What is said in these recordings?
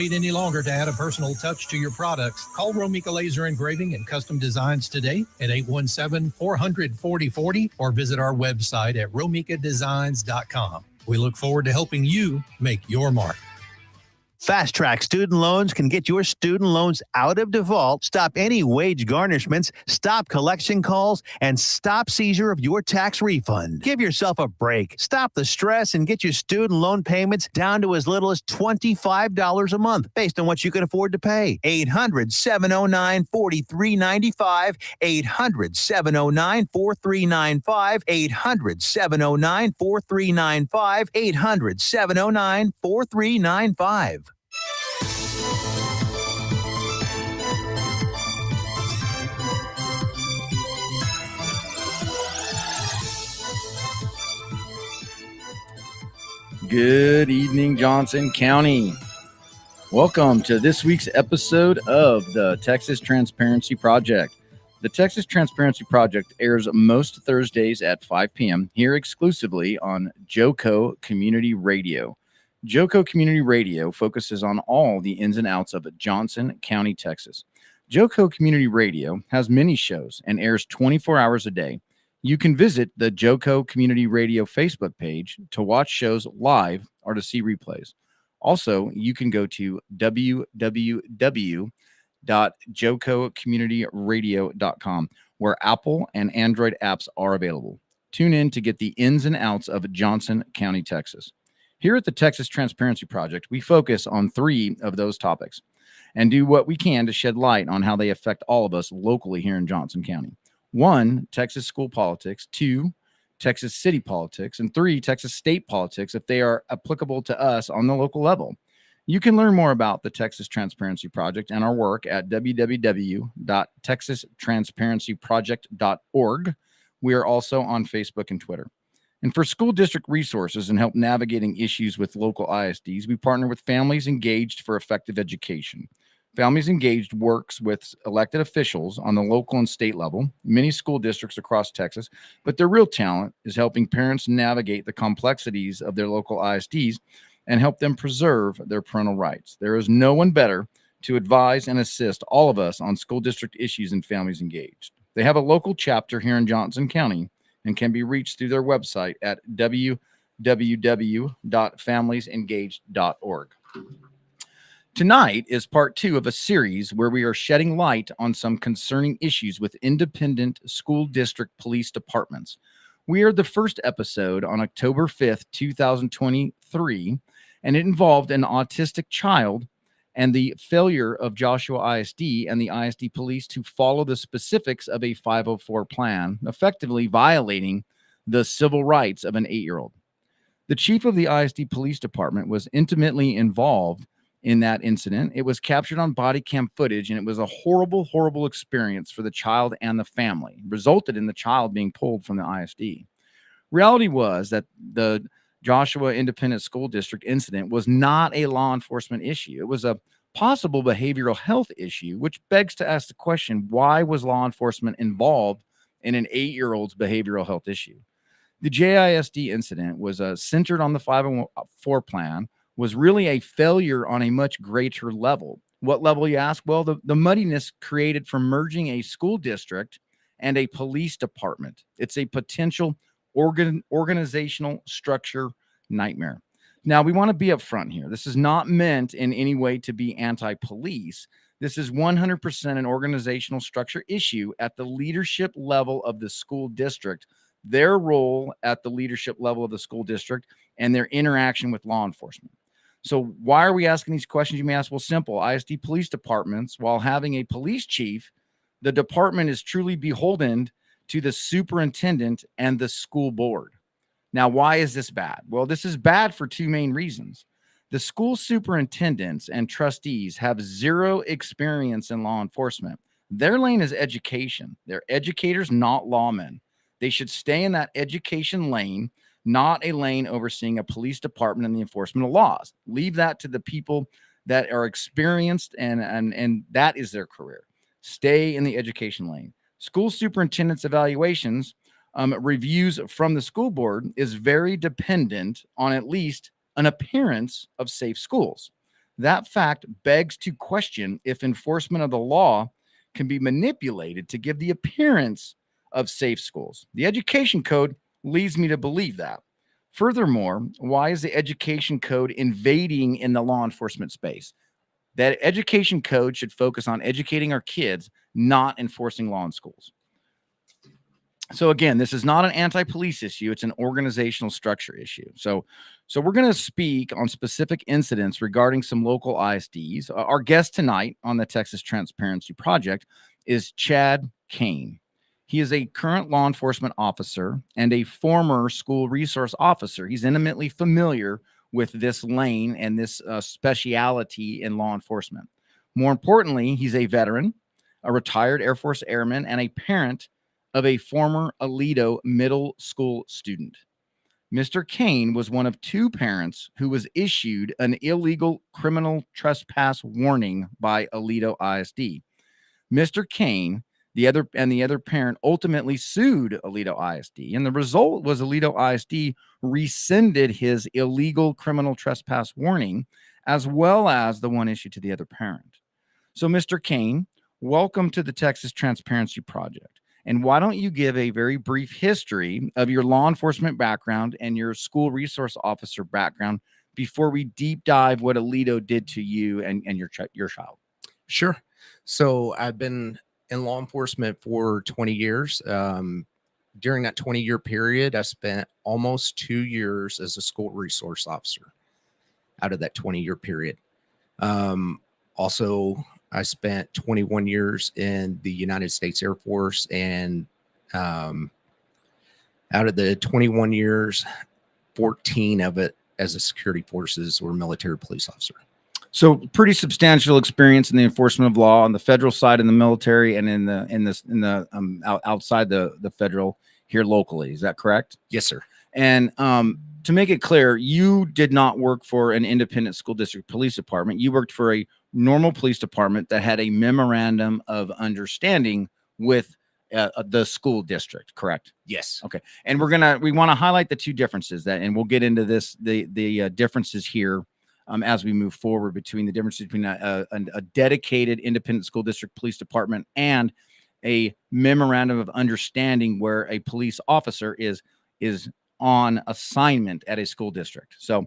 Wait any longer to add a personal touch to your products. Call Romika Laser Engraving and Custom Designs today at 817-400-4040 or visit our website at romikadesigns.com. We look forward to helping you make your mark. Fast Track Student Loans can get your student loans out of default, stop any wage garnishments, stop collection calls, and stop seizure of your tax refund. Give yourself a break. Stop the stress and get your student loan payments down to as little as $25 a month based on what you can afford to pay. 800-709-4395, 800-709-4395, 800-709-4395, 800-709-4395. Good evening, Johnson County. Welcome to this week's episode of the Texas Transparency Project. The Texas Transparency Project airs most Thursdays at 5 p.m. here exclusively on JOCO Community Radio. JOCO Community Radio focuses on all the ins and outs of Johnson County, Texas. JOCO Community Radio has many shows and airs 24 hours a day. You can visit the JOCO Community Radio Facebook page to watch shows live or to see replays. Also, you can go to www.jococommunityradio.com, where Apple and Android apps are available. Tune in to get the ins and outs of Johnson County, Texas. Here at the Texas Transparency Project, we focus on 3 of those topics and do what we can to shed light on how they affect all of us locally here in Johnson County. 1, Texas school politics. 2, Texas city politics. And 3, Texas state politics, if they are applicable to us on the local level. You can learn more about the Texas Transparency Project and our work at www.texastransparencyproject.org. We are also on Facebook and Twitter. And for school district resources and help navigating issues with local ISDs, we partner with Families Engaged for Effective Education. Families Engaged works with elected officials on the local and state level, many school districts across Texas, but their real talent is helping parents navigate the complexities of their local ISDs and help them preserve their parental rights. There is no one better to advise and assist all of us on school district issues and Families Engaged. They have a local chapter here in Johnson County and can be reached through their website at www.familiesengaged.org. Tonight is part 2 of a series where we are shedding light on some concerning issues with independent school district police departments. We aired the first episode on October 5th, 2023, and it involved an autistic child and the failure of Joshua ISD and the ISD police to follow the specifics of a 504 plan, effectively violating the civil rights of an 8-year-old. The chief of the ISD police department was intimately involved in that incident. It was captured on body cam footage, and it was a horrible, horrible experience for the child and the family. It resulted in the child being pulled from the ISD. Reality was that the Joshua Independent School District incident was not a law enforcement issue. It was a possible behavioral health issue, which begs to ask the question, why was law enforcement involved in an 8-year-old's behavioral health issue? The JISD incident was centered on the 504 plan, was really a failure on a much greater level. What level, you ask? Well, the muddiness created from merging a school district and a police department. It's a potential organizational structure nightmare. Now, we want to be upfront here. This is not meant in any way to be anti-police. This is 100% an organizational structure issue at the leadership level of the school district, their role at the leadership level of the school district, and their interaction with law enforcement. So why are we asking these questions? You may ask, well, simple. ISD police departments, while having a police chief, the department is truly beholden to the superintendent and the school board. Now, why is this bad? Well, this is bad for 2 main reasons. The school superintendents and trustees have 0 experience in law enforcement. Their lane is education. They're educators, not lawmen. They should stay in that education lane, not a lane overseeing a police department and the enforcement of laws. Leave that to the people that are experienced and that is their career. Stay in the education lane. School superintendent's evaluations, reviews from the school board is very dependent on at least an appearance of safe schools. that fact begs to question if enforcement of the law can be manipulated to give the appearance of safe schools. The education code leads me to believe that. Furthermore, why is the education code invading in the law enforcement space? That education code should focus on educating our kids, not enforcing law in schools. So again, this is not an anti-police issue. It's an organizational structure issue. So we're going to speak on specific incidents regarding some local ISDs. Our guest tonight on the Texas Transparency Project is Chad Kane. He is a current law enforcement officer and a former school resource officer. He's intimately familiar with this lane and this speciality in law enforcement. More importantly, he's a veteran, a retired Air Force airman, and a parent of a former Aledo middle school student. Mr. Kane was one of two parents who was issued an illegal criminal trespass warning by Aledo ISD. Mr. Kane, the other parent, ultimately sued Aledo ISD, and the result was Aledo ISD rescinded his illegal criminal trespass warning, as well as the one issued to the other parent. So, Mr. Kane, welcome to the Texas Transparency Project. And why don't you give a very brief history of your law enforcement background and your school resource officer background before we deep dive what Aledo did to you and your child? Sure. So I've been in law enforcement for 20 years. During that 20-year period, I spent almost 2 years as a school resource officer out of that 20-year period. Also, I spent 21 years in the United States Air Force, and out of the 21 years, 14 of it as a security forces or military police officer. So pretty substantial experience in the enforcement of law on the federal side, in the military, and in the outside the federal here locally. Is that correct? Yes, sir. And to make it clear, you did not work for an independent school district police department. You worked for a normal police department that had a memorandum of understanding with the school district, correct? Yes. Okay. And we want to highlight the two differences and we'll get into the differences here as we move forward between the differences between a dedicated independent school district police department and a memorandum of understanding where a police officer is on assignment at a school district. So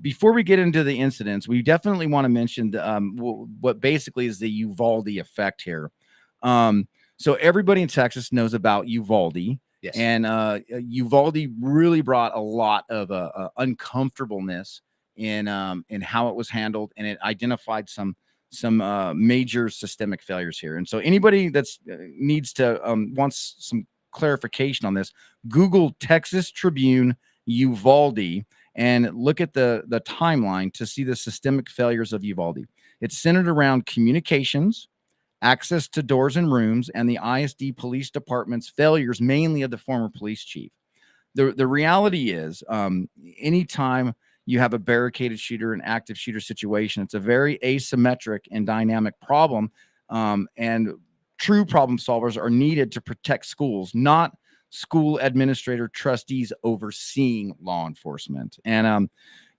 before we get into the incidents, we definitely want to mention what basically is the Uvalde effect here. So everybody in Texas knows about Uvalde. Yes. And Uvalde really brought a lot of uncomfortableness in how it was handled, and it identified some major systemic failures here. And so anybody that's needs to wants some clarification on this, Google Texas Tribune Uvalde and look at the timeline to see the systemic failures of Uvalde. It's centered around communications, access to doors and rooms, and the ISD police department's failures, mainly of the former police chief. The reality is, anytime you have a barricaded shooter, an active shooter situation, it's a very asymmetric and dynamic problem. And true problem solvers are needed to protect schools, not school administrator trustees overseeing law enforcement. And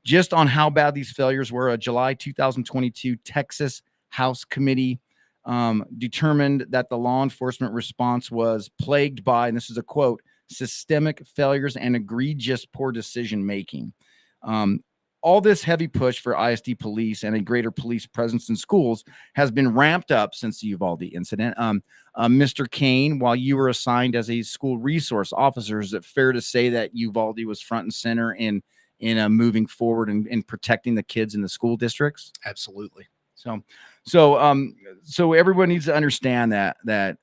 just on how bad these failures were, a July 2022 Texas House Committee determined that the law enforcement response was plagued by, and this is a quote, systemic failures and egregious poor decision making. All this heavy push for ISD police and a greater police presence in schools has been ramped up since the Uvalde incident. Mr. Kane, while you were assigned as a school resource officer, is it fair to say that Uvalde was front and center in moving forward and in protecting the kids in the school districts? Absolutely. So everyone needs to understand that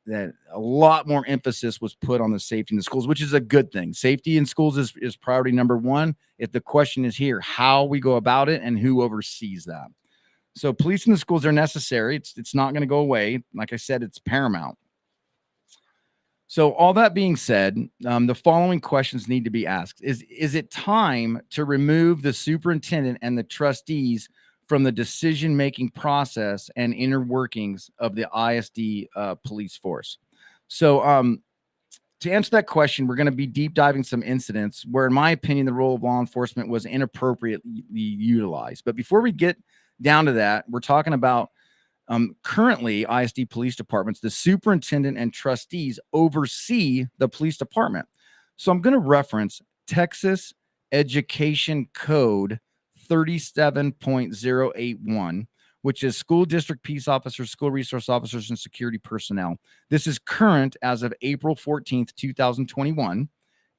a lot more emphasis was put on the safety in the schools, which is a good thing. Safety in schools is priority number one. If the question is here, how we go about it and who oversees that. So police in the schools are necessary. It's not going to go away. Like I said, it's paramount. So all that being said, the following questions need to be asked. Is it time to remove the superintendent and the trustees from the decision-making process and inner workings of the ISD police force? So to answer that question, we're going to be deep diving some incidents where, in my opinion, the role of law enforcement was inappropriately utilized. But before we get down to that, we're talking about currently ISD police departments, the superintendent and trustees oversee the police department. So I'm going to reference Texas Education Code 37.081, which is school district peace officers, school resource officers, and security personnel. This is current as of April 14th, 2021.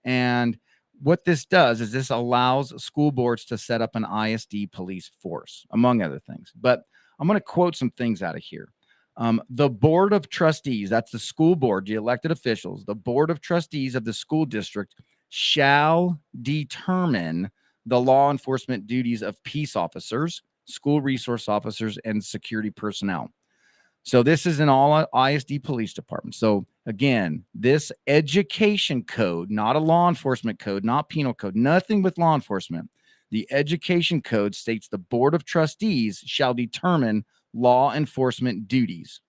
And what this does is this allows school boards to set up an ISD police force, among other things. But I'm going to quote some things out of here. The board of trustees, that's the school board, the elected officials, the board of trustees of the school district shall determine the law enforcement duties of peace officers, school resource officers, and security personnel. So this is in all ISD police departments. So again, this education code, not a law enforcement code, not penal code, nothing with law enforcement. The education code states the board of trustees shall determine law enforcement duties.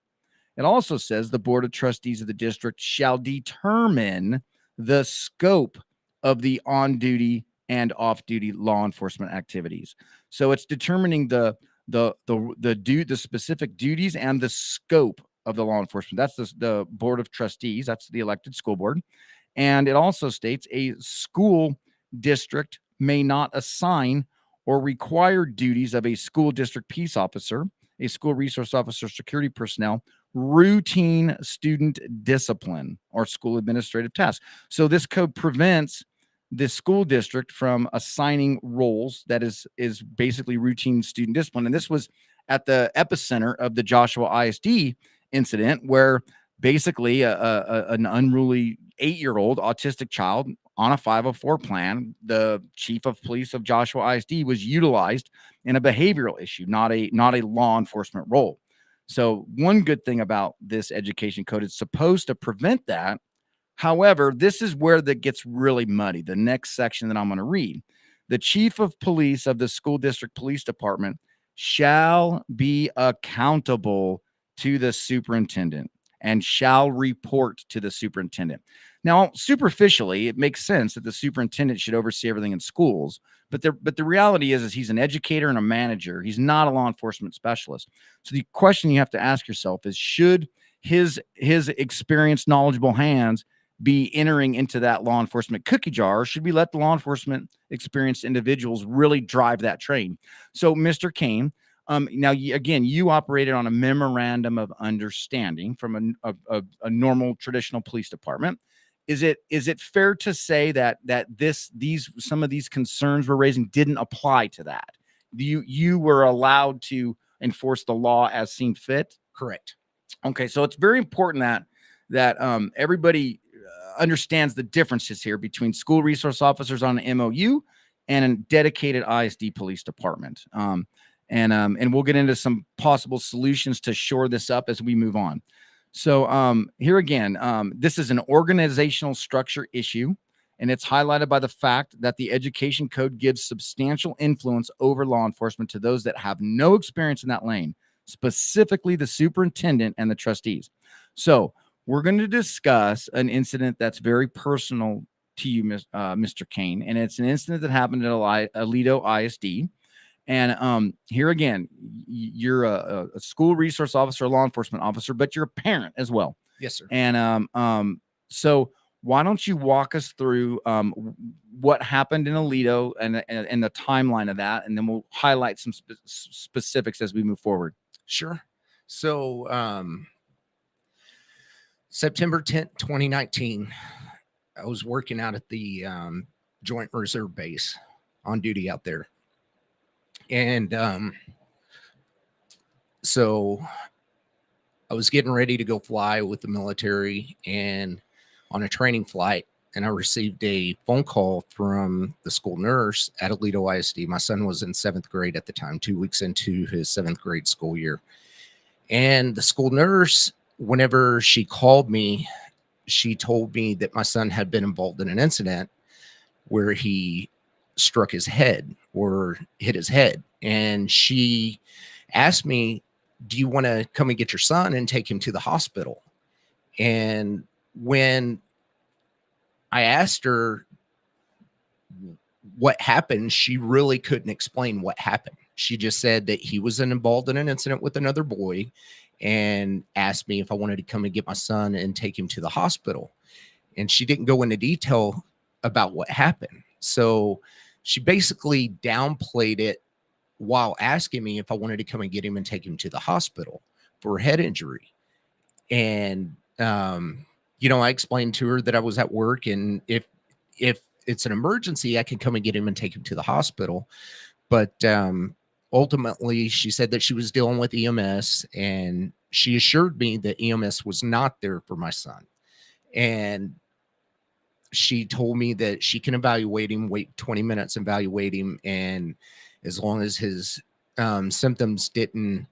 It also says the board of trustees of the district shall determine the scope of the on-duty and off-duty law enforcement activities. So it's determining the specific duties and the scope of the law enforcement. That's the board of trustees. That's the elected school board. And it also states a school district may not assign or require duties of a school district peace officer, a school resource officer, security personnel, routine student discipline, or school administrative tasks. So this code prevents the school district from assigning roles that is basically routine student discipline. And this was at the epicenter of the Joshua ISD incident, where basically an unruly 8-year-old autistic child on a 504 plan, the chief of police of Joshua ISD was utilized in a behavioral issue, not a law enforcement role. So one good thing about this education code, it's supposed to prevent that. However, this is where that gets really muddy. The next section that I'm going to read: the chief of police of the school district police department shall be accountable to the superintendent and shall report to the superintendent. Now, superficially, it makes sense that the superintendent should oversee everything in schools, but the reality is he's an educator and a manager. He's not a law enforcement specialist. So the question you have to ask yourself is, should his experienced, knowledgeable hands be entering into that law enforcement cookie jar, or should we let the law enforcement experienced individuals really drive that train? So, Mr. Kane, now, you operated on a memorandum of understanding from a normal traditional police department. Is it fair to say that some of these concerns we're raising didn't apply to that? You were allowed to enforce the law as seen fit? Correct. Okay, so it's very important that everybody understands the differences here between school resource officers on an MOU and a dedicated ISD police department. And we'll get into some possible solutions to shore this up as we move on. So here again, this is an organizational structure issue, and it's highlighted by the fact that the education code gives substantial influence over law enforcement to those that have no experience in that lane, specifically the superintendent and the trustees. So we're going to discuss an incident that's very personal to you, Mr. Kane, and it's an incident that happened at Aledo ISD. And here again, you're a school resource officer, a law enforcement officer, but you're a parent as well. Yes, sir. And so why don't you walk us through what happened in Aledo and the timeline of that, and then we'll highlight some specifics as we move forward. Sure. So September 10th, 2019, I was working out at the Joint Reserve Base on duty out there. And so I was getting ready to go fly with the military and on a training flight, and I received a phone call from the school nurse at Aledo ISD. My son was in 7th grade at the time, 2 weeks into his 7th grade school year. And the school nurse, whenever she called me, she told me that my son had been involved in an incident where he struck his head or hit his head. And she asked me, do you want to come and get your son and take him to the hospital? And when I asked her what happened, she really couldn't explain what happened. She just said that he was involved in an incident with another boy and asked me if I wanted to come and get my son and take him to the hospital. And she didn't go into detail about what happened. So she basically downplayed it while asking me if I wanted to come and get him and take him to the hospital for a head injury. And, I explained to her that I was at work, and if it's an emergency, I can come and get him and take him to the hospital. But ultimately, she said that she was dealing with EMS, and she assured me that EMS was not there for my son. And she told me that she can evaluate him, wait 20 minutes, evaluate him, and as long as his symptoms didn't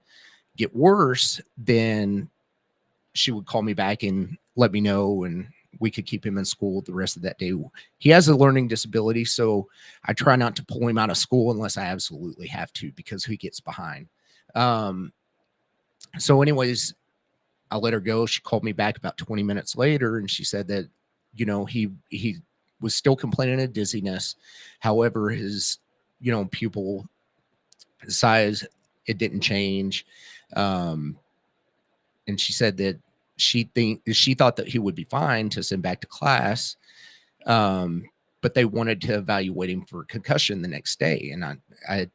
get worse, then she would call me back and let me know, and we could keep him in school the rest of that day. He has a learning disability, so I try not to pull him out of school unless I absolutely have to, because he gets behind. So anyways, I let her go. She called me back about 20 minutes later, and she said that, he was still complaining of dizziness. However, his, pupil size, it didn't change. And she said that she thought that he would be fine to send back to class. But they wanted to evaluate him for concussion the next day. And I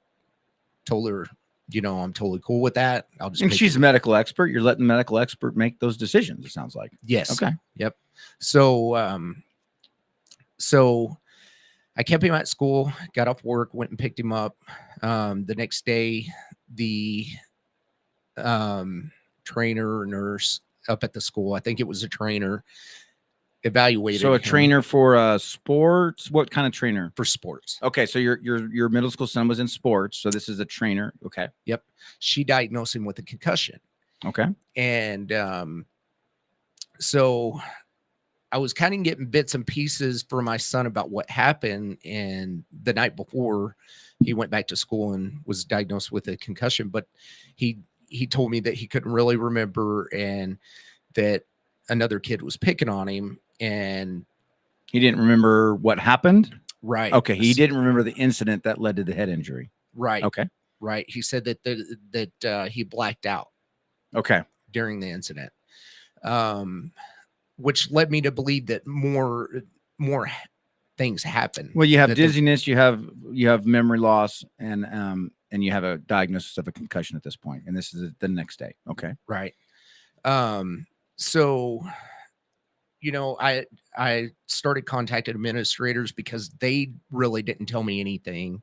told her, I'm totally cool with that. I'll just. And she's a medical expert. You're letting the medical expert make those decisions, it sounds like. Yes. Okay. Yep. So, so I kept him at school, got off work, went and picked him up. The next day, the trainer or nurse up at the school, I think it was a trainer, evaluated. So a him trainer for sports? What kind of trainer? for sports. Okay, so your middle school son was in sports, so this is a trainer. Okay. Yep. She diagnosed him with a concussion. Okay. And so I was kind of getting bits and pieces for my son about what happened. And the night before, he went back to school and was diagnosed with a concussion. But he told me that he couldn't really remember, and that another kid was picking on him. And He didn't remember what happened? right. Okay, he didn't remember the incident that led to the head injury. Right. Okay. Right. He said that he blacked out Okay. during the incident, which led me to believe that more things happen. Well, you have That dizziness, you have memory loss, and you have a diagnosis of a concussion at this point, and this is the next day. Okay. right. So, I started contacting administrators because they really didn't tell me anything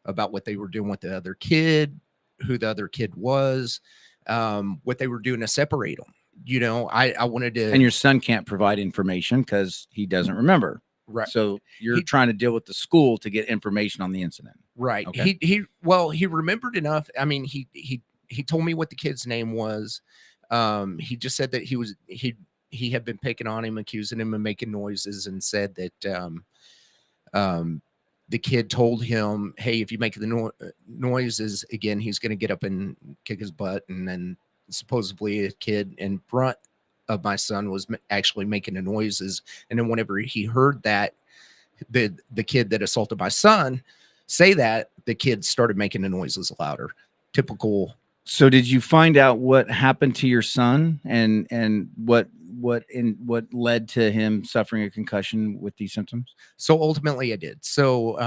about what they were doing with the other kid, who the other kid was, what they were doing to separate them. I wanted to. And your son can't provide information because he doesn't remember. Right. So you're trying to deal with the school to get information on the incident. Right. Okay. He remembered enough. I mean, he told me what the kid's name was. He just said that he had been picking on him, accusing him of making noises, and said that the kid told him, hey, if you make the noises again, he's going to get up and kick his butt. And then supposedly a kid in front of my son was actually making the noises. And then whenever he heard that, the kid that assaulted my son say that, the kid started making the noises louder. Typical. So did you find out what happened to your son and what led to him suffering a concussion with these symptoms? So ultimately I did. So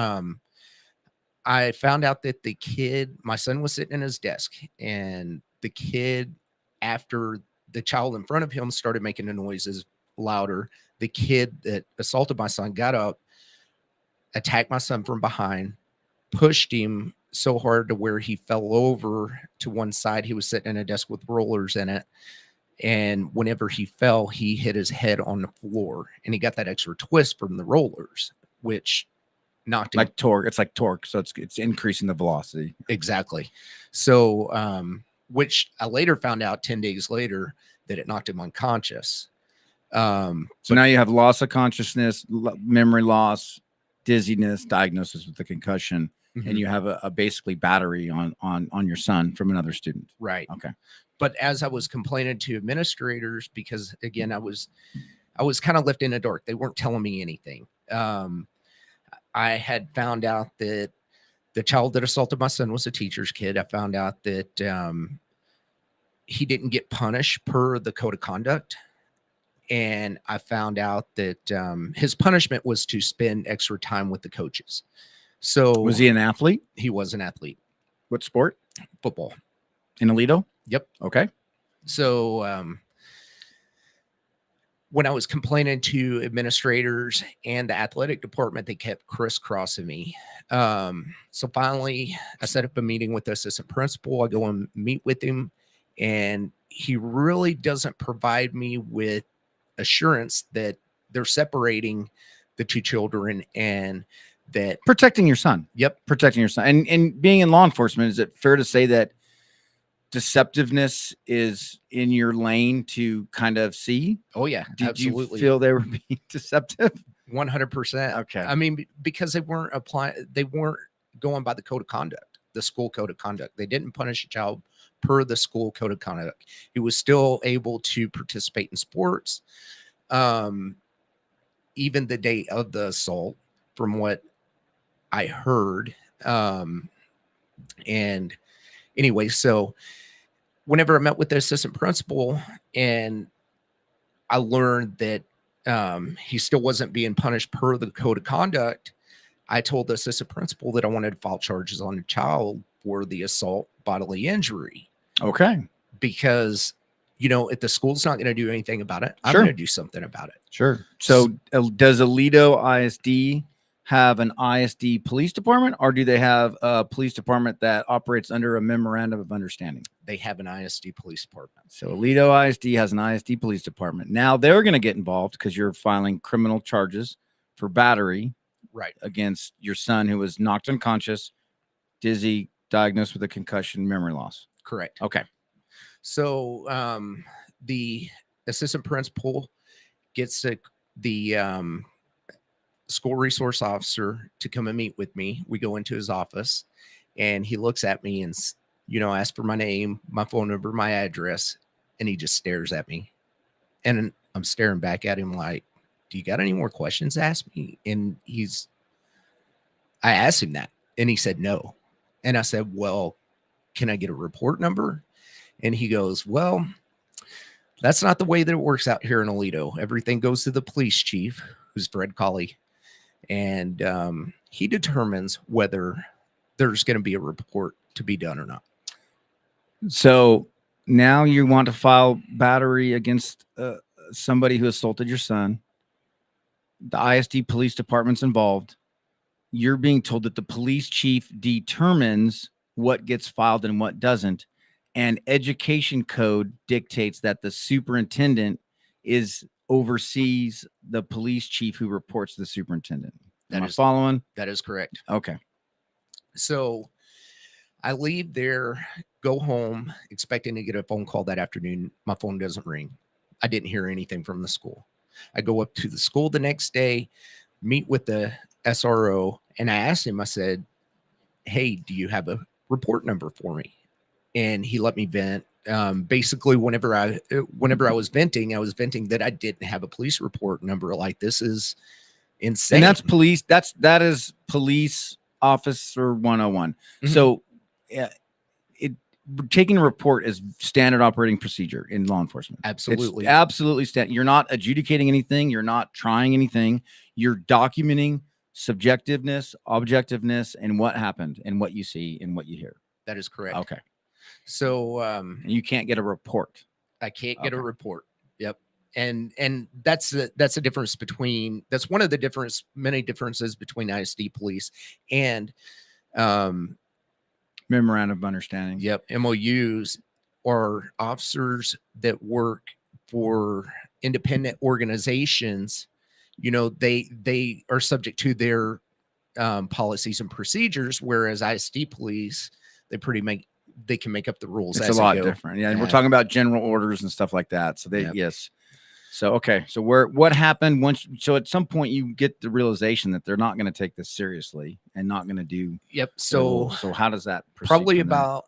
I found out that my son was sitting in his desk, and the kid, after the child in front of him started making the noises louder, the kid that assaulted my son got up, attacked my son from behind, pushed him so hard to where he fell over to one side. He was sitting in a desk with rollers in it. And whenever he fell, he hit his head on the floor, and he got that extra twist from the rollers, which knocked him. Like torque. It's like torque. So it's increasing the velocity. Exactly. So, which I later found out 10 days later that it knocked him unconscious. So now you have loss of consciousness, memory loss, dizziness, diagnosis with the concussion, and you have a basically battery on your son from another student. Right. Okay. But as I was complaining to administrators, because again, I was kind of left in the dark. They weren't telling me anything. I had found out that The child that assaulted my son was a teacher's kid. I found out that he didn't get punished per the code of conduct. And I found out that his punishment was to spend extra time with the coaches. So Was he an athlete? he was an athlete, What sport? football. In Aledo? Yep. Okay. So when I was complaining to administrators and the athletic department, they kept crisscrossing me. So finally, I set up a meeting with the assistant principal. I go and meet with him, and he really doesn't provide me with assurance that they're separating the two children and that. Protecting your son. Yep. Protecting your son. And being in law enforcement, is it fair to say that deceptiveness is in your lane to kind of see? Oh yeah, Did absolutely. you feel they were being deceptive? 100%. Okay. I mean, because they weren't going by the code of conduct, the school code of conduct. They didn't punish a child per the school code of conduct. He was still able to participate in sports. Even the day of the assault, from what I heard. And anyway, so whenever I met with the assistant principal and I learned that he still wasn't being punished per the code of conduct, I told the assistant principal that I wanted to file charges on the child for the assault bodily injury. Okay. Because, if the school's not going to do anything about it, I'm Sure. going to do something about it. Sure. So does Aledo ISD have an ISD police department, or do they have a police department that operates under a memorandum of understanding? They have an ISD police department. So Aledo ISD has an ISD police department. Now they're going to get involved because you're filing criminal charges for battery Right. against your son who was knocked unconscious, dizzy, diagnosed with a concussion, memory loss. Correct. Okay. So the assistant principal gets the school resource officer to come and meet with me. We go into his office and he looks at me and, asks for my name, my phone number, my address, and he just stares at me. And I'm staring back at him like, do you got any more questions to ask me? And I asked him that and he said no. And I said, well, can I get a report number? And he goes, well, that's not the way that it works out here in Aledo. Everything goes to the police chief, who's Fred Colley. And he determines whether there's going to be a report to be done or not. So now you want to file battery against somebody who assaulted your son. The ISD police department's involved. You're being told that the police chief determines what gets filed and what doesn't. And education code dictates that the superintendent oversees the police chief who reports to the superintendent. Am I following? That is correct. Okay. So I leave there, go home, expecting to get a phone call that afternoon. My phone doesn't ring. I didn't hear anything from the school. I go up to the school the next day, meet with the SRO, and I asked him, I said, hey, do you have a report number for me? And he let me vent. Basically, whenever I was venting that I didn't have a police report number. Like, this is insane. And that's police. That is police officer 101. Mm-hmm. So taking a report is standard operating procedure in law enforcement. Absolutely. It's absolutely standard. You're not adjudicating anything. You're not trying anything. You're documenting subjectiveness, objectiveness, and what happened and what you see and what you hear. That is correct. Okay. So and you can't get a report. I can't get a report. Yep. And that's a difference between, that's one of the many differences between ISD police and memorandum of understanding. Yep. MOUs are officers that work for independent organizations. They are subject to their policies and procedures, whereas ISD police, they can make up the rules. It's a lot different. Yeah. We're talking about general orders and stuff like that. So yes. So, okay. So what happened so at some point you get the realization that they're not going to take this seriously and not going to do. Yep. So how does that proceed? Probably about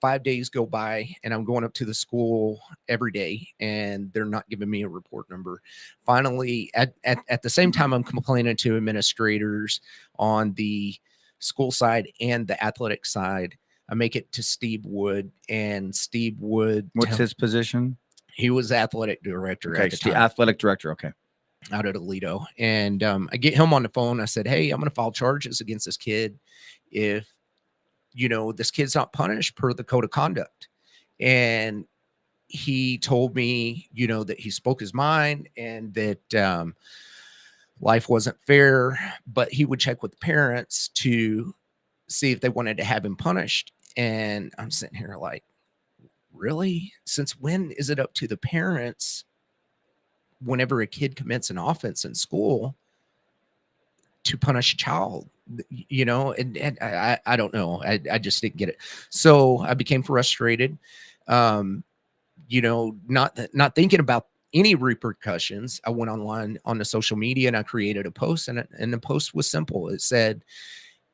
5 days go by and I'm going up to the school every day and they're not giving me a report number. Finally, at the same time, I'm complaining to administrators on the school side and the athletic side. I make it to Steve Wood, and Steve Wood. What's his position? He was athletic director Okay, at the the time. athletic director. Okay. Out at Aledo. And I get him on the phone. I said, hey, I'm going to file charges against this kid if, this kid's not punished per the code of conduct. And he told me, that he spoke his mind and that life wasn't fair, but he would check with the parents to see if they wanted to have him punished. And I'm sitting here like, really? Since when is it up to the parents whenever a kid commits an offense in school to punish a child? And I don't know. I just didn't get it. So I became frustrated, not thinking about any repercussions. I went online on the social media and I created a post, and the post was simple. It said,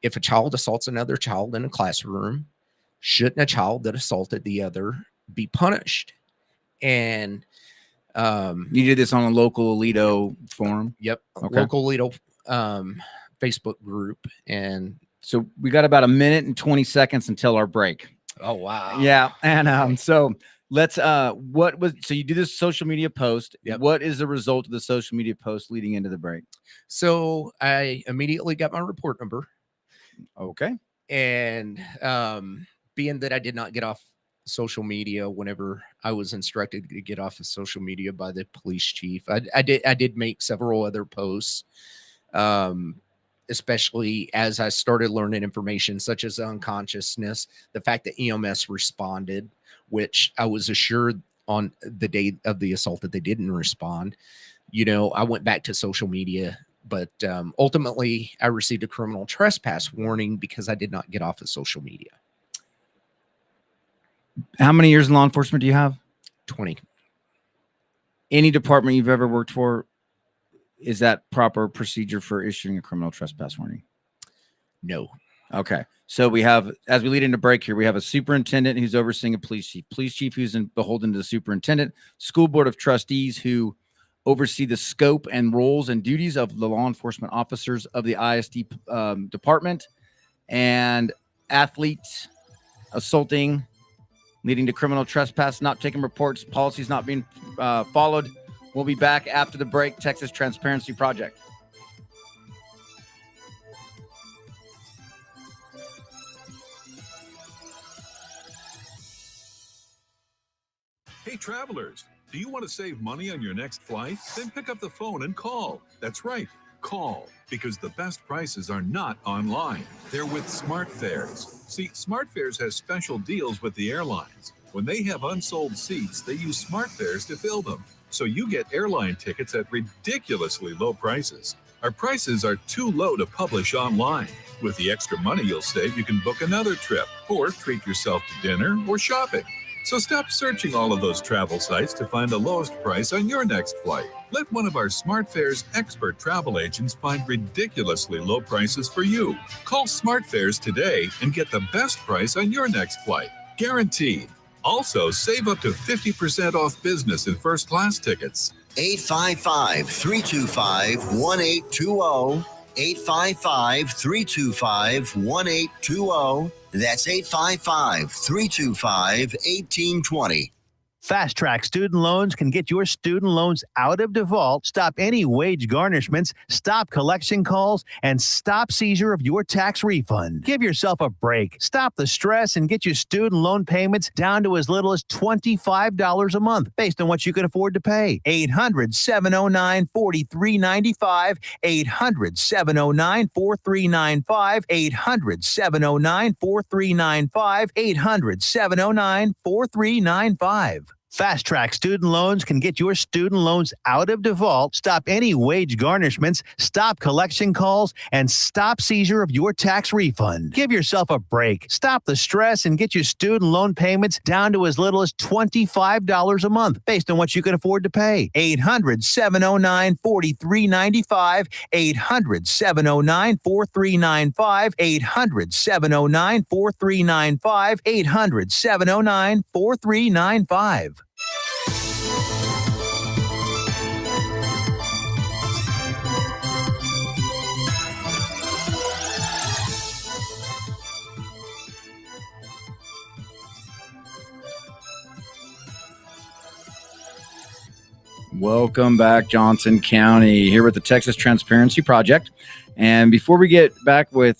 if a child assaults another child in a classroom, shouldn't a child that assaulted the other be punished? And you did this on a local Aledo forum? Yep. Okay. Local Aledo Facebook group. And so we got about a minute and 20 seconds until our break. oh, wow. Yeah. And so let's so you do this social media post. Yep. What is the result of the social media post leading into the break? So I immediately got my report number. Okay. And being that I did not get off social media whenever I was instructed to get off of social media by the police chief, I did make several other posts, especially as I started learning information such as unconsciousness, the fact that EMS responded, which I was assured on the day of the assault that they didn't respond. I went back to social media, but ultimately I received a criminal trespass warning because I did not get off of social media. How many years in law enforcement do you have? 20. Any department you've ever worked for, is that proper procedure for issuing a criminal trespass warning? No. Okay. So we have, as we lead into break here, we have a superintendent who's overseeing a police chief who's beholden to the superintendent, school board of trustees who oversee the scope and roles and duties of the law enforcement officers of the ISD department, and athletes assaulting, leading to criminal trespass, not taking reports, policies not being followed. We'll be back after the break. Texas Transparency Project. Hey, travelers, do you want to save money on your next flight? Then pick up the phone and call. That's right, call, because the best prices are not online. They're with SmartFares. See, SmartFares has special deals with the airlines. When they have unsold seats, they use SmartFares to fill them. So you get airline tickets at ridiculously low prices. Our prices are too low to publish online. With the extra money you'll save, you can book another trip or treat yourself to dinner or shopping. So stop searching all of those travel sites to find the lowest price on your next flight. Let one of our SmartFares expert travel agents find ridiculously low prices for you. Call SmartFares today and get the best price on your next flight. Guaranteed. Also, save up to 50% off business and first class tickets. 855-325-1820. 855-325-1820. That's 855-325-1820. Fast Track Student Loans can get your student loans out of default, stop any wage garnishments, stop collection calls, and stop seizure of your tax refund. Give yourself a break. Stop the stress and get your student loan payments down to as little as $25 a month based on what you can afford to pay. 800-709-4395. 800-709-4395. 800-709-4395. 800-709-4395. Fast Track Student Loans can get your student loans out of default, stop any wage garnishments, stop collection calls, and stop seizure of your tax refund. Give yourself a break. Stop the stress and get your student loan payments down to as little as $25 a month based on what you can afford to pay. 800-709-4395. 800-709-4395. 800-709-4395. 800-709-4395. Welcome back, Johnson County, here with the Texas Transparency Project. And before we get back with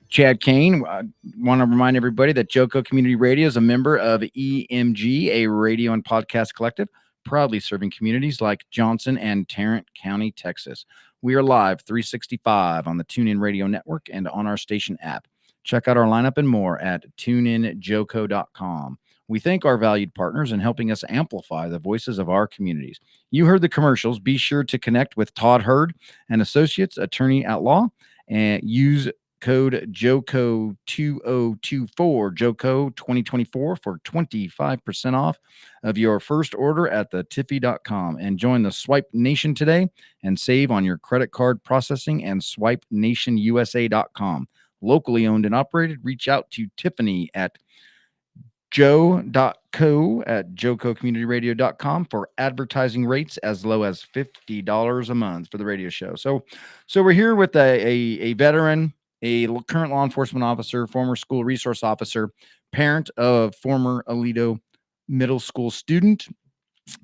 Chad Kane, I want to remind everybody that JoCo Community Radio is a member of EMG, a radio and podcast collective, proudly serving communities like Johnson and Tarrant County, Texas. We are live 365 on the TuneIn Radio Network and on our station app. Check out our lineup and more at tuneinjoco.com. We thank our valued partners in helping us amplify the voices of our communities. You heard the commercials. Be sure to connect with Todd Hurd and Associates, attorney at law, and use code JOCO2024, JOCO 2024 for 25% off of your first order at thetiffy.com. And join the Swipe Nation today and save on your credit card processing and swipenationusa.com. Locally owned and operated. Reach out to Tiffany at joe.co at jococommunityradio.com for advertising rates as low as $50 a month for the radio show. So we're here with a veteran, a current law enforcement officer, former school resource officer, parent of former Aledo middle school student,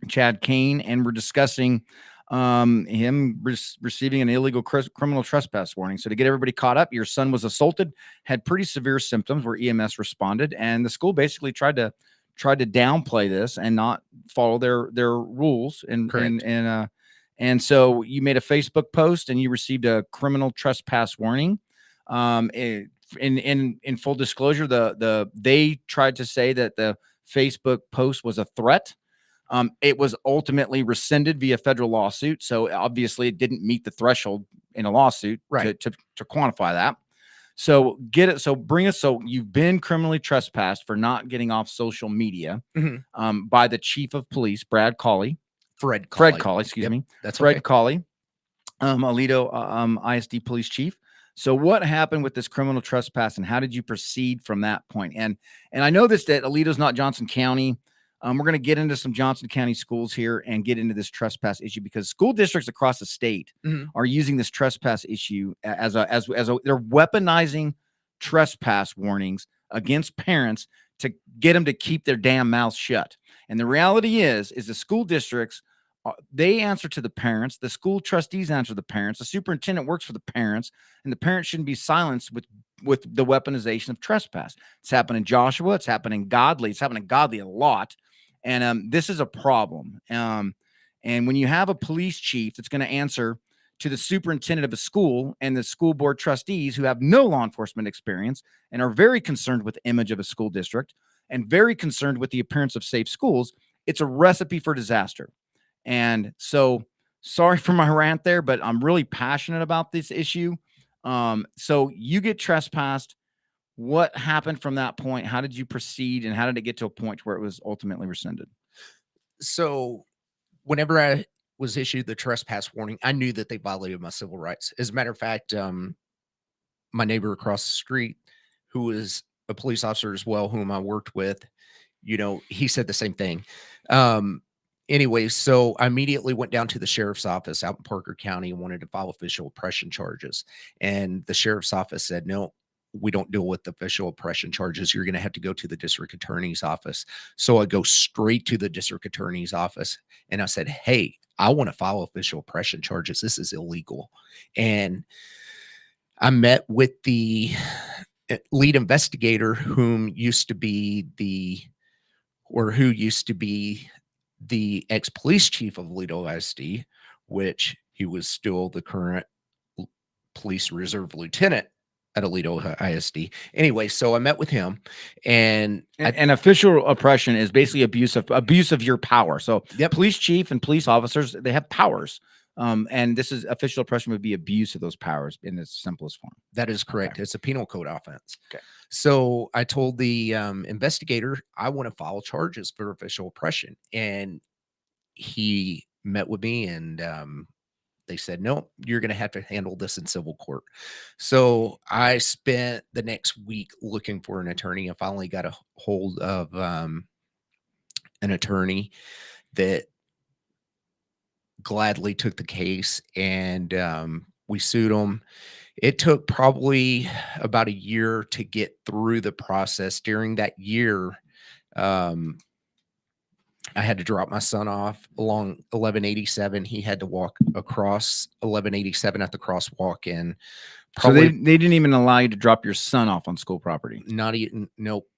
Chad Kane, and we're discussing him receiving an illegal criminal trespass warning. So to get everybody caught up, your son was assaulted, had pretty severe symptoms where EMS responded, and the school basically tried to downplay this and not follow their rules. And so you made a Facebook post and you received a criminal trespass warning. In full disclosure, they tried to say that the Facebook post was a threat. It was ultimately rescinded via federal lawsuit. So obviously it didn't meet the threshold in a lawsuit to quantify that. So bring us. So you've been criminally trespassed for not getting off social media by the chief of police, Fred Cawley, excuse me. That's Fred okay. Cawley, Aledo ISD police chief. So what happened with this criminal trespass and how did you proceed from that point? And I know that Aledo's not Johnson County. We're going to get into some Johnson County schools here and get into this trespass issue because school districts across the state are using this trespass issue as they're weaponizing trespass warnings against parents to get them to keep their damn mouths shut. And the reality is the school districts, they answer to the parents, the school trustees answer to the parents, the superintendent works for the parents, and the parents shouldn't be silenced with the weaponization of trespass. It's happened in Joshua. It's happened in Godley. It's happened in Godley a lot. And this is a problem. And when you have a police chief that's going to answer to the superintendent of a school and the school board trustees who have no law enforcement experience and are very concerned with the image of a school district and very concerned with the appearance of safe schools, it's a recipe for disaster. And so sorry for my rant there, but I'm really passionate about this issue. So you get trespassed. What happened from that point? How did you proceed? And how did it get to a point where it was ultimately rescinded? So whenever I was issued the trespass warning, I knew that they violated my civil rights. As a matter of fact, my neighbor across the street, who is a police officer as well, whom I worked with, he said the same thing. Anyway, so I immediately went down to the sheriff's office out in Parker County and wanted to file official oppression charges. And the sheriff's office said, no, we don't deal with official oppression charges. You're going to have to go to the district attorney's office. So I go straight to the district attorney's office and I said, hey, I want to file official oppression charges. This is illegal. And I met with the lead investigator who used to be the ex-police chief of Aledo ISD, which he was still the current police reserve lieutenant at Aledo ISD. Anyway, so I met with him, and official oppression is basically abuse of your power. So police chief and police officers, they have powers. And this is official oppression would be abuse of those powers in its simplest form. That is correct. Okay. It's a penal code offense. Okay. So I told the investigator, I want to file charges for official oppression. And he met with me and they said, no, you're going to have to handle this in civil court. So I spent the next week looking for an attorney. I finally got a hold of an attorney that gladly took the case, and we sued him. It took probably about a year to get through the process. During that year, I had to drop my son off along 1187. He had to walk across 1187 at the crosswalk, and So probably they didn't even allow you to drop your son off on school property. not even, nope,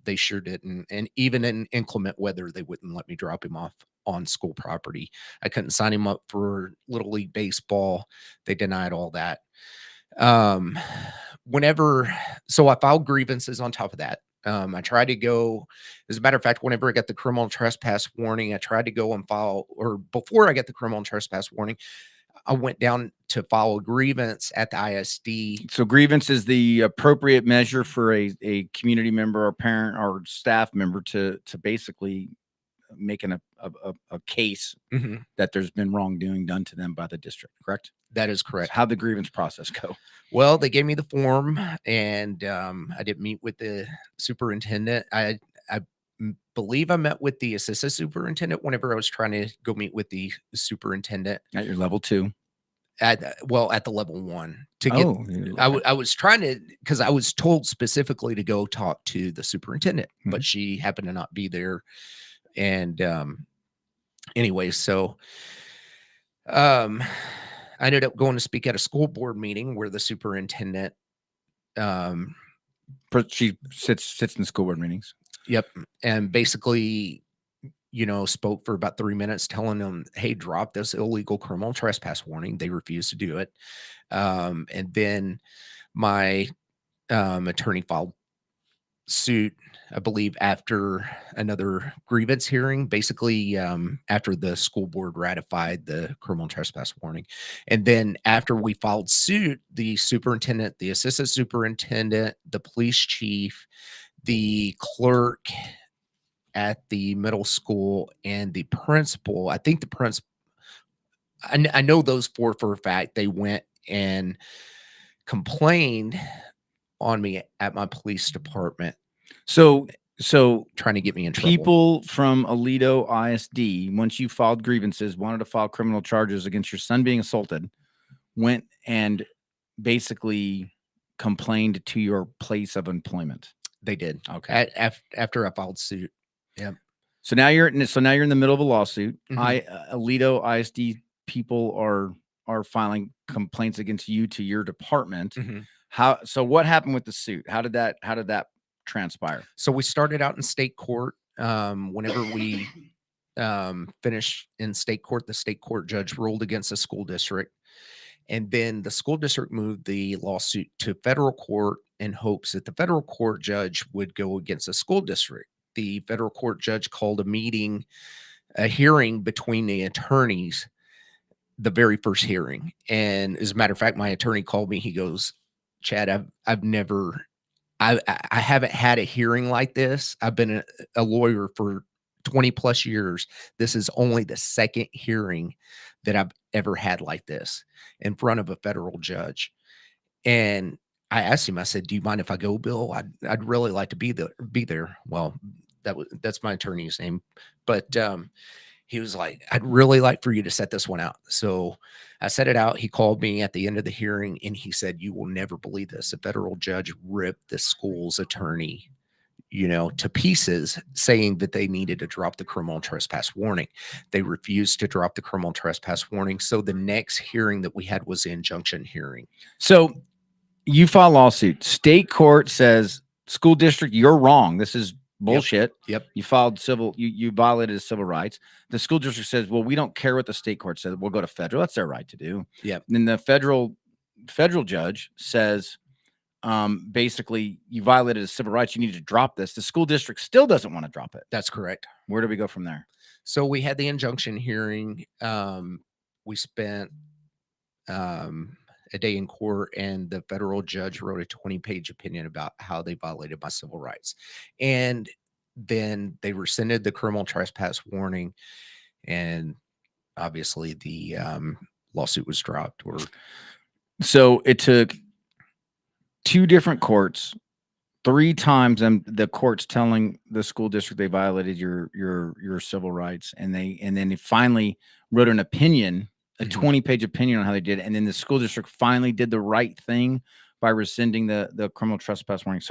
they sure didn't. And even in inclement weather, they wouldn't let me drop him off on school property. I couldn't sign him up for Little League baseball. They denied all that. So I filed grievances on top of that. I tried to go, as a matter of fact, whenever I got the criminal trespass warning, I tried to go and file, or before I got the criminal trespass warning, I went down to file a grievance at the ISD. So grievance is the appropriate measure for a community member or parent or staff member to basically make a case that there's been wrongdoing done to them by the district, correct? That is correct. So how'd the grievance process go? Well, they gave me the form, and I didn't meet with the superintendent. I believe I met with the assistant superintendent whenever I was trying to go meet with the superintendent At your level 2? at the level 1 to get. I was trying to, because I was told specifically to go talk to the superintendent, but she happened to not be there. And anyway, so I ended up going to speak at a school board meeting where the superintendent She sits in school board meetings. Yep. And basically, spoke for about 3 minutes telling them, hey, drop this illegal criminal trespass warning. They refused to do it. And then my attorney filed suit, I believe, after another grievance hearing, basically after the school board ratified the criminal trespass warning. And then after we filed suit, the superintendent, the assistant superintendent, the police chief, the clerk at the middle school, and the principal, I think the principal, I know those 4 for a fact, they went and complained on me at my police department. So Trying to get me in trouble. people from Aledo ISD, once you filed grievances, wanted to file criminal charges against your son being assaulted, went and basically complained to your place of employment. They did. Okay. After I filed suit. Yeah. So now you're in the middle of a lawsuit. Mhm. Aledo ISD people are filing complaints against you to your department. Mhm. So what happened with the suit? How did that transpire? So we started out in state court. Whenever we finished in state court, the state court judge ruled against the school district. And then the school district moved the lawsuit to federal court in hopes that the federal court judge would go against the school district. The federal court judge called a hearing between the attorneys, the very first hearing. And as a matter of fact, my attorney called me. He goes, Chad, I haven't had a hearing like this. I've been a lawyer for 20 plus years. This is only the second hearing that I've ever had like this in front of a federal judge. And I asked him, I said, do you mind if I go, Bill? I'd really like to be there. Well, that's my attorney's name. But he was like, I'd really like for you to set this one out. So I set it out. He called me at the end of the hearing and he said, you will never believe this. A federal judge ripped the school's attorney, to pieces, saying that they needed to drop the criminal trespass warning. They refused to drop the criminal trespass warning. So the next hearing that we had was the injunction hearing. So you file a lawsuit. State court says, school district, you're wrong. This is bullshit. Yep. You filed you violated civil rights. The school district says, well, we don't care what the state court says. We'll go to federal. That's their right to do. Yep. And then the federal judge says, basically, you violated the civil rights. You need to drop this. The school district still doesn't want to drop it. That's correct. Where do we go from there? So we had the injunction hearing. We spent a day in court, and the federal judge wrote a 20-page opinion about how they violated my civil rights. And then they rescinded the criminal trespass warning, and obviously the lawsuit was dropped. So it took 2 different courts, 3 times, and the court's telling the school district they violated your civil rights, and then they finally wrote an opinion, a 20-page opinion on how they did it, and then the school district finally did the right thing by rescinding the criminal trespass warning.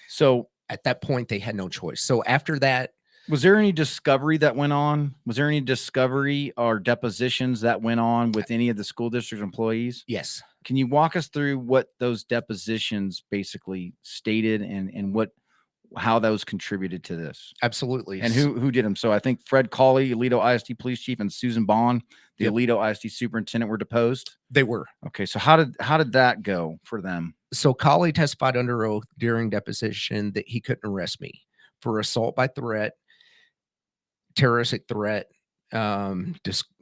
So at that point they had no choice. So after that, Was there any discovery that went on? Was there any discovery or depositions that went on with any of the school district employees? Yes. Can you walk us through what those depositions basically stated and how those contributed to this? Absolutely. And who did them? So I think Fred Cawley, Aledo ISD police chief, and Susan Bond, the Aledo ISD superintendent, were deposed. They were. Okay, so how did that go for them? So Cawley testified under oath during deposition that he couldn't arrest me for assault by threat, terroristic threat,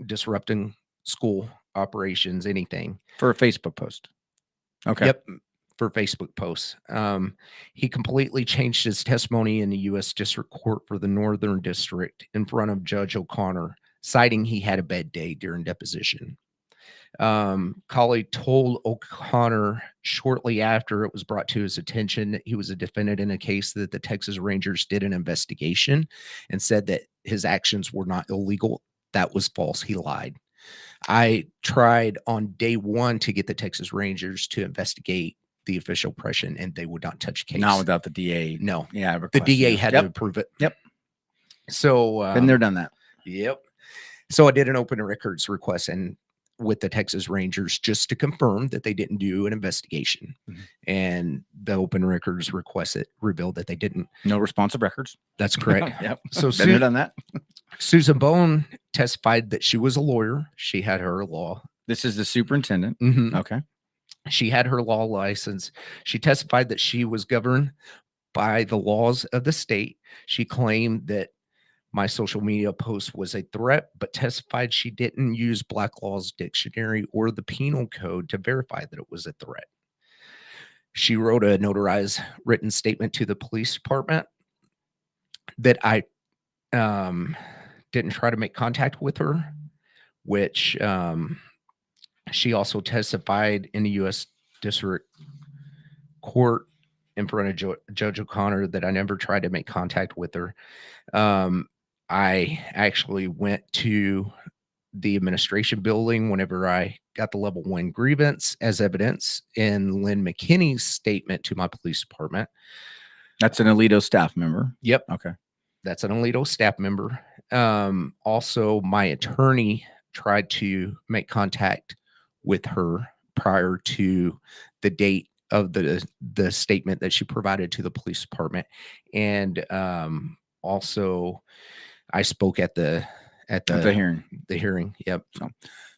disrupting school operations, anything. For a Facebook post. Okay. Yep. For Facebook posts. He completely changed his testimony in the U.S. District Court for the Northern District in front of Judge O'Connor, citing he had a bad day during deposition. Cawley told O'Connor shortly after it was brought to his attention that he was a defendant in a case that the Texas Rangers did an investigation and said that his actions were not illegal. That was false. He lied. I tried on day one to get the Texas Rangers to investigate the official oppression, and they would not touch case. Not without the DA. No. Yeah. The DA had to approve it. Yep. So been there, done that. Yep. So I did an open records request and with the Texas Rangers just to confirm that they didn't do an investigation. And the open records request revealed that they didn't. No responsive records. That's correct. Yep. So been there, done that. Susan Bone testified that she was a lawyer. She had her law. This is the superintendent. Okay. She had her law license. She testified that she was governed by the laws of the state. She claimed that my social media post was a threat, but testified she didn't use Black Law's dictionary or the penal code to verify that it was a threat. She wrote a notarized written statement to the police department that I didn't try to make contact with her, which she also testified in the U.S. District Court in front of Judge O'Connor that I never tried to make contact with her. I actually went to the administration building whenever I got the level 1 grievance as evidence in Lynn McKinney's statement to my police department. That's an Aledo staff member. Yep. Okay. That's an Aledo staff member. Also, my attorney tried to make contact with her prior to the date of the statement that she provided to the police department. And also I spoke at the hearing. The hearing. Yep.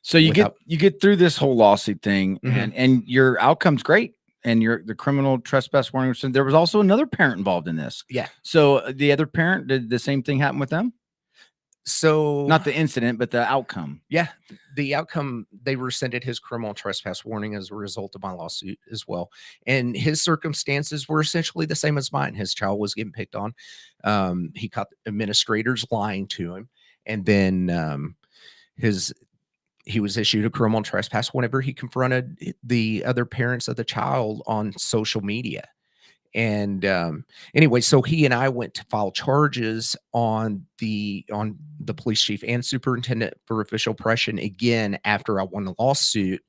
So you get through this whole lawsuit thing, and your outcome's great. And the criminal trespass warning. So there was also another parent involved in this. Yeah. So the other parent, did the same thing happen with them? So not the incident, but the outcome. Yeah. The outcome, they rescinded his criminal trespass warning as a result of my lawsuit as well. And his circumstances were essentially the same as mine. His child was getting picked on. He caught administrators lying to him. And then he was issued a criminal trespass whenever he confronted the other parents of the child on social media. And anyway, so he and I went to file charges on the police chief and superintendent for official oppression again after I won the lawsuit,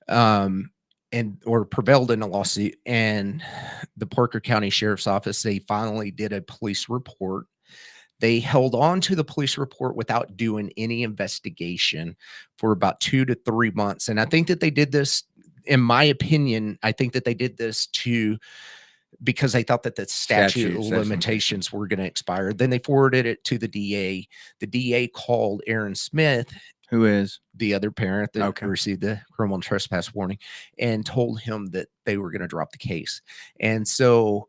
or prevailed in a lawsuit. And the Parker County Sheriff's Office, they finally did a police report. They held on to the police report without doing any investigation for about 2 to 3 months. And I think that they did this, in my opinion, I think that they did this because they thought that the statute of limitations were going to expire. Then they forwarded it to the DA. The DA called Aaron Smith, who is the other parent that received the criminal trespass warning, and told him that they were going to drop the case. And so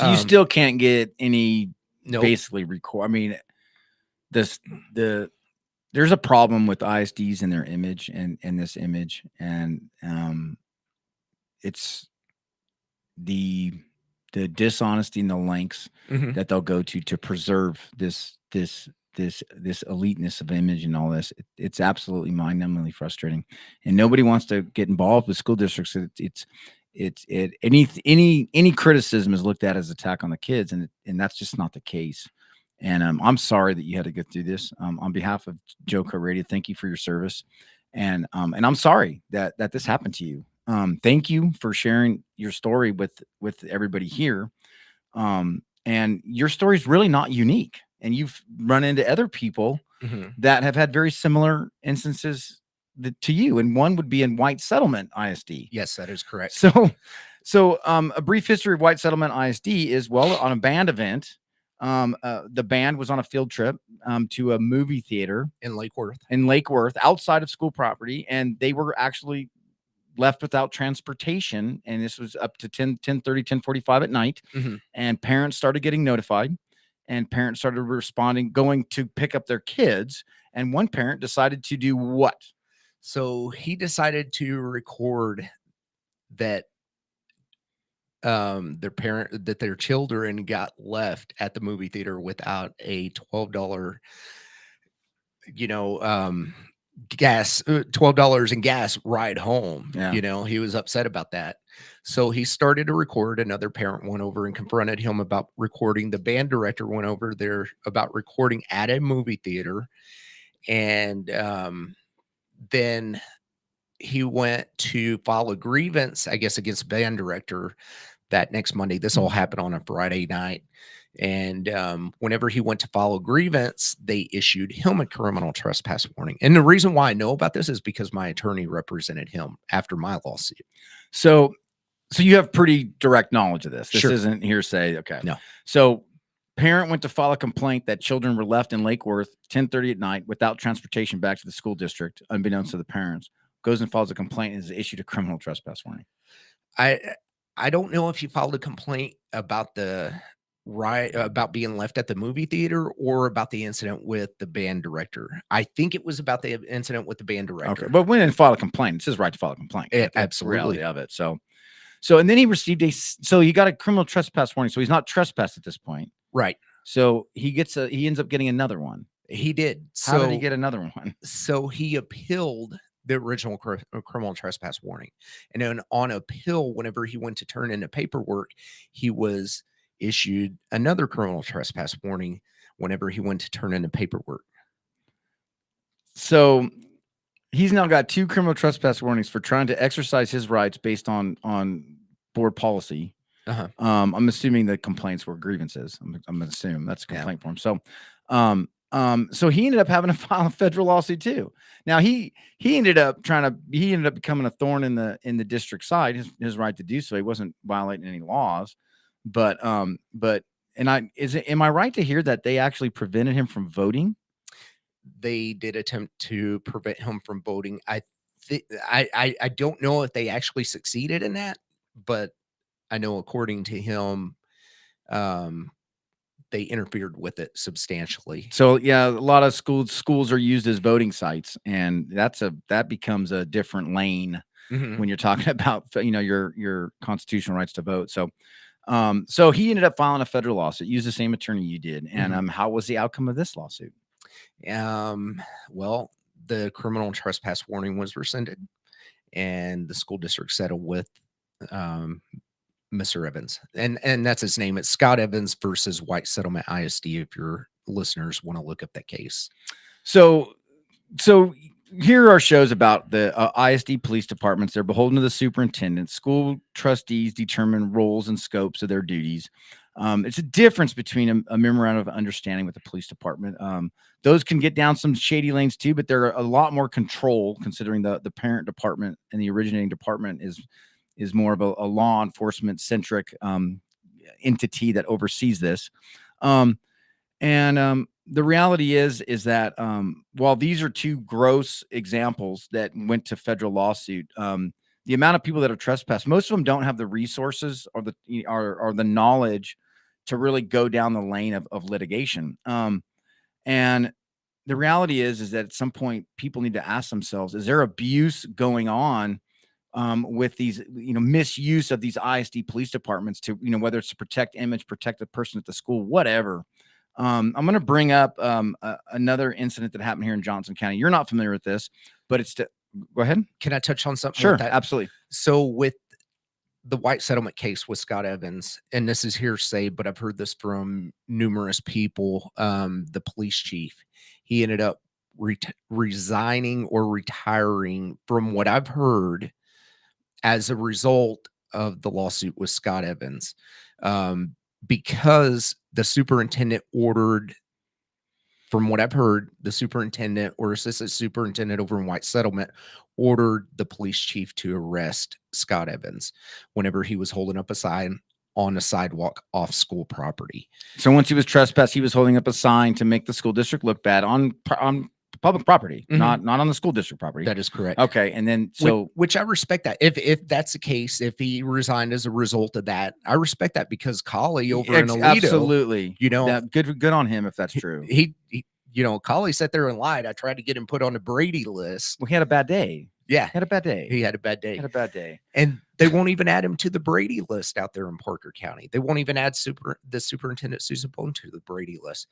you still can't get any basically record. I mean, there's a problem with ISDs and their image and this image, and it's the dishonesty and the lengths that they'll go to preserve this eliteness of image and all this. It's absolutely mind-numbingly frustrating, and nobody wants to get involved with school districts. Any criticism is looked at as attack on the kids, and that's just not the case. And I'm sorry that you had to go through this. On behalf of Joco Radio, thank you for your service, and I'm sorry that this happened to you. Thank you for sharing your story with everybody here. And your story is really not unique. And you've run into other people that have had very similar instances to you. And one would be in White Settlement ISD. Yes, that is correct. So a brief history of White Settlement ISD is, well, on a band event, the band was on a field trip to a movie theater in Lake Worth, outside of school property, and they were actually left without transportation. And this was up to 10:45 at night. And parents started getting notified, and parents started responding, going to pick up their kids. And one parent decided to do what? So he decided to record that their children got left at the movie theater without a $12 gas $12 in gas ride home. He was upset about that, so he started to record. Another parent went over and confronted him about recording. The band director went over there about recording at a movie theater, and then he went to file a grievance, I guess, against the band director that next Monday. This all happened on a Friday night. And whenever he went to file a grievance, they issued him a criminal trespass warning. And the reason why I know about this is because my attorney represented him after my lawsuit. So you have pretty direct knowledge of this. This Sure. isn't hearsay. Okay. No. So parent went to file a complaint that children were left in Lake Worth 10:30 at night without transportation back to the school district, unbeknownst to the parents. Goes and files a complaint and is issued a criminal trespass warning. I don't know if he filed a complaint about about being left at the movie theater or about the incident with the band director. I think it was about the incident with the band director. Okay, but when and file a complaint, it's his right to file a complaint. That's Absolutely, the reality of it. So and then he received he got a criminal trespass warning. So he's not trespassed at this point, right? So he ends up getting another one. He did. How did he get another one? So he appealed the original criminal trespass warning, and then on appeal, whenever he went to turn in the paperwork, he was issued another criminal trespass warning whenever he went to turn in the paperwork. So he's now got 2 criminal trespass warnings for trying to exercise his rights based on board policy. I'm assuming the complaints were grievances. I'm going to assume that's a complaint form. So so he ended up having to file a federal lawsuit too. Now he ended up becoming a thorn in the district side, his right to do so. He wasn't violating any laws, but am I right to hear that they actually prevented him from voting? They did attempt to prevent him from voting. I don't know if they actually succeeded in that, but I know according to him, they interfered with it substantially. So yeah, a lot of schools are used as voting sites, and that becomes a different lane when you're talking about your constitutional rights to vote. So so he ended up filing a federal lawsuit, used the same attorney you did. And how was the outcome of this lawsuit? Well, the criminal trespass warning was rescinded, and the school district settled with Mr. Evans, and that's his name. It's Scott Evans versus White Settlement ISD. If your listeners want to look up that case. So here are shows about the ISD police departments. They're beholden to the superintendent. School trustees determine roles and scopes of their duties. It's a difference between a memorandum of understanding with the police department. Those can get down some shady lanes too, but they're a lot more control, considering the parent department and the originating department is more of a law enforcement centric entity that oversees this. The reality is that while these are 2 gross examples that went to federal lawsuit, the amount of people that have trespassed, most of them don't have the resources or the knowledge to really go down the lane of litigation. And the reality is that at some point people need to ask themselves, is there abuse going on with these, misuse of these ISD police departments to, whether it's to protect image, protect the person at the school, whatever. I'm going to bring up another incident that happened here in Johnson County. You're not familiar with this, but go ahead. Can I touch on something? Sure, with that? absolutely. So with the White Settlement case with Scott Evans, and this is hearsay, but I've heard this from numerous people. The police chief, he ended up resigning or retiring, from what I've heard, as a result of the lawsuit with Scott Evans. because the superintendent ordered, from what I've heard, the superintendent or assistant superintendent over in White Settlement ordered the police chief to arrest Scott Evans whenever he was holding up a sign on a sidewalk off school property. So once he was trespassed, he was holding up a sign to make the school district look bad on public property, not on the school district property. That is correct. Okay, and then so which I respect that. If that's the case, if he resigned as a result of that, I respect that, because Colley over in Aledo, absolutely, you know, that good on him if that's true. He you know, Colley sat there and lied. I tried to get him put on the Brady list. Well, he had a bad day. Yeah, He had a bad day. he had a bad day. Had a bad day. And they won't even add him to the Brady list out there in Parker County. They won't even add the superintendent Susan Bone to the Brady list.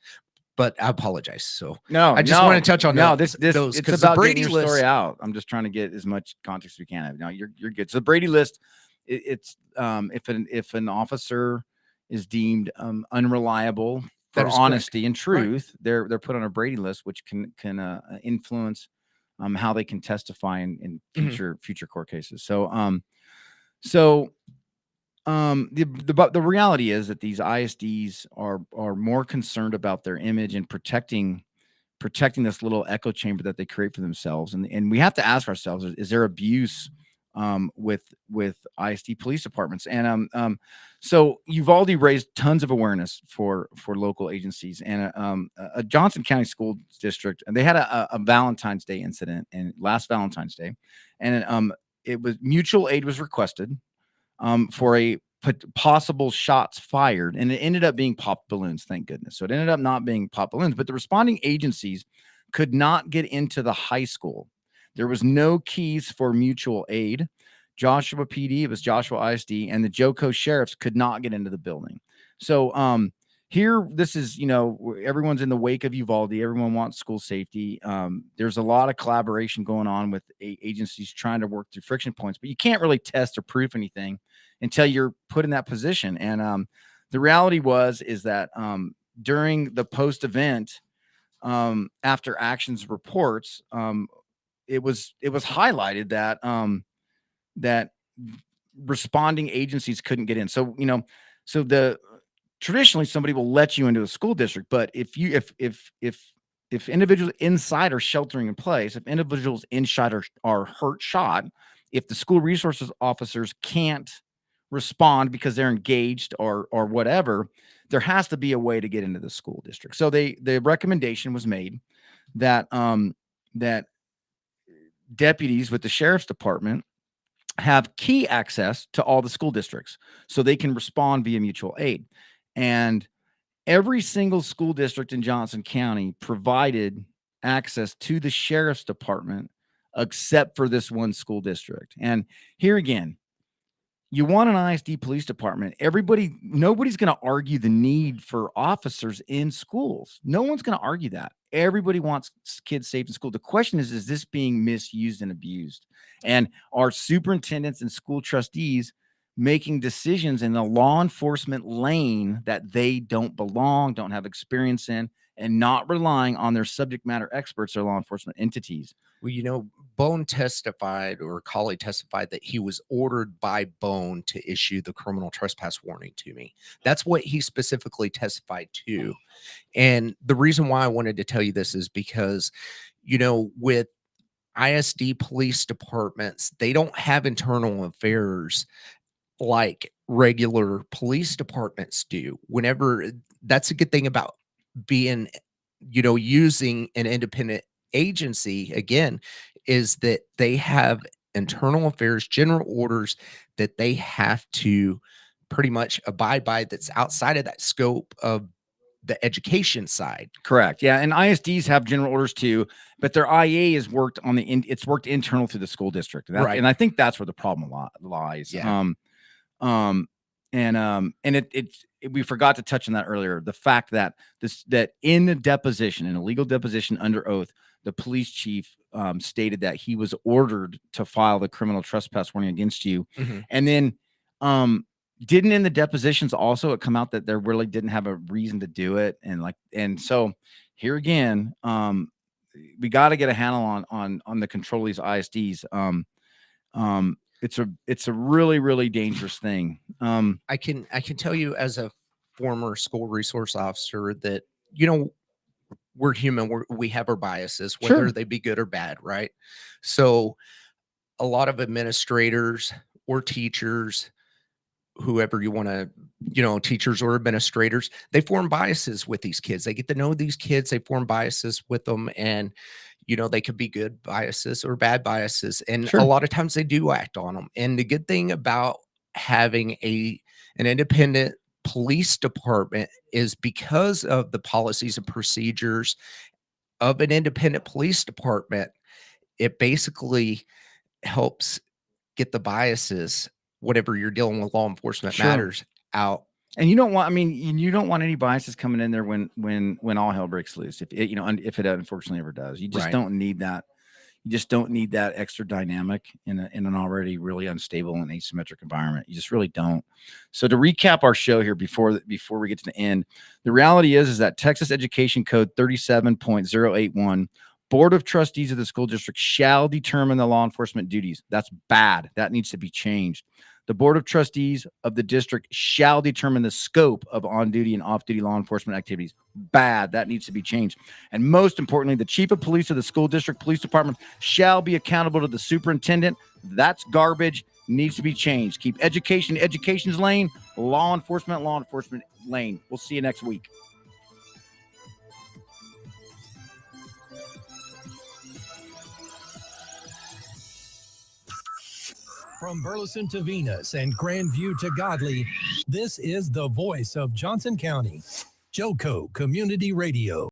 But I apologize. So No, I just want to touch on this those, it's about the Brady getting your story list out. I'm just trying to get as much context as we can. No, you're good. So the Brady list, it's if an officer is deemed unreliable for honesty and truth, right, they're put on a Brady list, which can influence how they can testify in future court cases. So the reality is that these ISDs are more concerned about their image and protecting this little echo chamber that they create for themselves. And we have to ask ourselves, is there abuse with ISD police departments? And so Uvalde raised tons of awareness for local agencies, and a Johnson County School District, and they had a Valentine's Day incident, and last Valentine's Day, and it was mutual aid was requested for a possible shots fired, and it ended up being pop balloons. Thank goodness. So it ended up not being pop balloons, but the responding agencies could not get into the high school. There was no keys for mutual aid. Joshua PD, it was Joshua ISD, and the Joco sheriffs could not get into the building. So here, this is, everyone's in the wake of Uvalde. Everyone wants school safety. There's a lot of collaboration going on with agencies trying to work through friction points, but you can't really test or prove anything until you're put in that position. And the reality is that during the post-event, after actions reports, it was highlighted that that responding agencies couldn't get in. So traditionally somebody will let you into a school district, but if individuals inside are sheltering in place, if individuals inside are hurt, shot, if the school resources officers can't respond because they're engaged or whatever, there has to be a way to get into the school district. So the recommendation was made that that deputies with the sheriff's department have key access to all the school districts so they can respond via mutual aid. And every single school district in Johnson County provided access to the sheriff's department except for this one school district. And here again, you want an ISD police department. Nobody's going to argue the need for officers in schools. No one's going to argue that. Everybody wants kids safe in school. The question is this being misused and abused? And are superintendents and school trustees making decisions in the law enforcement lane that they don't belong, don't have experience in, and not relying on their subject matter experts or law enforcement entities? Well, Bone testified, or Colley testified, that he was ordered by Bone to issue the criminal trespass warning to me. That's what he specifically testified to. And the reason why I wanted to tell you this is because, with ISD police departments, they don't have internal affairs like regular police departments do. That's a good thing about being, using an independent agency, again, is that they have internal affairs, general orders that they have to pretty much abide by, that's outside of that scope of the education side. Correct. Yeah. And ISDs have general orders too, but their IA is worked on it's worked internal through the school district. Right. And I think that's where the problem lies. Yeah. We forgot to touch on that earlier. The fact that that in the deposition, in a legal deposition under oath, the police chief stated that he was ordered to file the criminal trespass warning against you. Mm-hmm. And then didn't in the depositions also it come out that there really didn't have a reason to do it. And so here again, we got to get a handle on the control of these ISDs. It's a really, really dangerous thing. I can tell you as a former school resource officer that, you know, we're human. We have our biases, whether Sure. they be good or bad, right? So a lot of administrators or teachers, whoever you want to, you know, teachers or administrators, they form biases with these kids. They get to know these kids, they form biases with them, and you know, they could be good biases or bad biases. And Sure. a lot of times they do act on them. And the good thing about having an independent police department is because of the policies and procedures of an independent police department, it basically helps get the biases, whatever you're dealing with law enforcement Sure. matters, out. And you don't want, I mean, you don't want any biases coming in there when all hell breaks loose. If it, you know, if it unfortunately ever does, you just Right. don't need that. You just don't need that extra dynamic in an already really unstable and asymmetric environment. You just really don't. So to recap our show here before we get to the end, the reality is that Texas Education Code 37.081, Board of Trustees of the school district shall determine the law enforcement duties. That's bad. That needs to be changed. The Board of Trustees of the district shall determine the scope of on-duty and off-duty law enforcement activities. Bad. That needs to be changed. And most importantly, the chief of police of the school district police department shall be accountable to the superintendent. That's garbage. Needs to be changed. Keep education's lane, law enforcement lane. We'll see you next week. From Burleson to Venus and Grandview to Godley, this is the voice of Johnson County, Joco Community Radio.